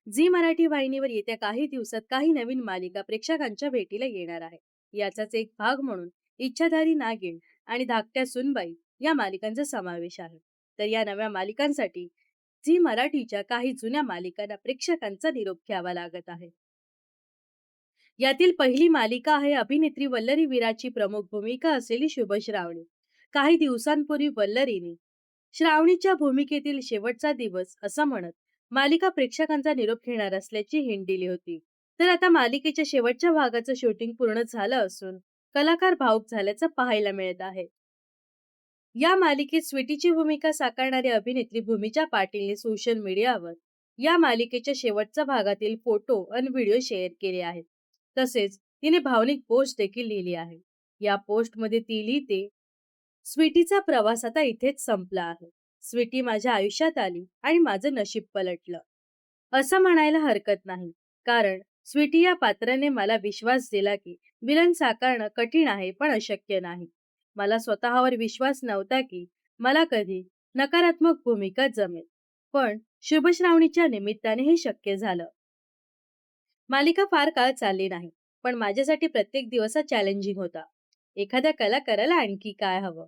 Zee Marathi वाहिनीवर येत्या काही दिवसात काही नवीन मालिका प्रेक्षकांच्या भेटीला येणार आहे. याचाच एक भाग म्हणून इच्छाधारी नागिन आणि धाकट्या सुनबाई या मालिकांचा समावेश आहे. तर या नव्या मालिकांसाठी झी मराठीच्या काही जुन्या मालिकांना प्रेक्षकांचा निरोप घ्यावा लागत आहे. यातील पहिली मालिका आहे अभिनेत्री वल्लरी वीराची प्रमुख भूमिका असलेली शुभ श्रावणी. काही दिवसांपूर्वी वल्लरीने श्रावणीच्या भूमिकेतील शेवटचा दिवस असं म्हणत मालिका प्रेक्षकांचा निरोप घेणार असल्याची हिंट दिली होती. तर आता मालिकेच्या शेवटच्या भागाचं शूटिंग पूर्ण झालं असून कलाकार भावुक झाल्याचं पाहायला मिळत आहे. या मालिकेत स्वीटीची भूमिका साकारणारी अभिनेत्री भूमिका पाटीलने सोशल मीडियावर या मालिकेच्या शेवटच्या भागातील फोटो आणि व्हिडिओ शेअर केले आहेत. तसेच तिने भावनिक पोस्ट देखील लिहिली आहे. या पोस्टमध्ये ती लिहिते, स्वीटीचा प्रवास आता इथेच संपला आहे. स्वीटी माझ्या आयुष्यात आली आणि माझं नशीब पलटलं असं म्हणायला हरकत नाही. कारण स्वीटी या पात्राने मला विश्वास दिला की विलन साकारणं कठीण आहे पण अशक्य नाही. मला स्वतःवर विश्वास नव्हता की मला कधी नकारात्मक भूमिका जमेल. पण शुभश्रावणीच्या निमित्ताने हे शक्य झालं. मालिका फार काळ चालली नाही, पण माझ्यासाठी प्रत्येक दिवस हा चॅलेंजिंग होता. एखाद्या कलाकाराला आणखी काय हवं?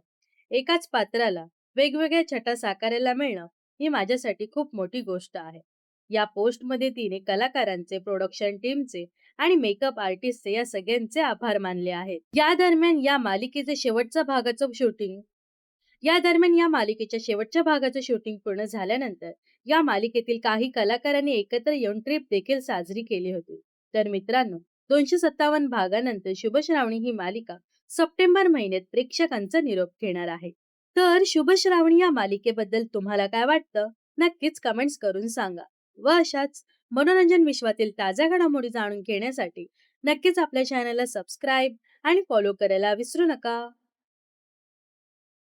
एकाच पात्राला वेगवेगळ्या छटा साकारायला मिळणं ही माझ्यासाठी खूप मोठी गोष्ट आहे. या पोस्टमध्ये तिने कलाकारांचे, प्रोडक्शन टीमचे आणि मेकअप आर्टिस्टचे या सगळ्यांचे आभार मानले आहेत. या मालिकेच्या शेवटच्या भागाचं शूटिंग पूर्ण झाल्यानंतर या मालिकेतील काही कलाकारांनी एकत्र येऊन ट्रिप देखील साजरी केली होती. तर मित्रांनो, 257 भागानंतर शुभश्रावणी ही मालिका सप्टेंबर महिन्यात प्रेक्षकांचा निरोप घेणार आहे. तर शुभश्रावणी या मालिकेबद्दल तुम्हाला काय वाटतं? नक्कीच कमेंट्स करून सांगा. व अशाच मनोरंजन विश्वातील ताज्या घडामोडी जाणून घेण्यासाठी नक्कीच आपल्या चॅनलला सबस्क्राईब आणि फॉलो करायला विसरू नका.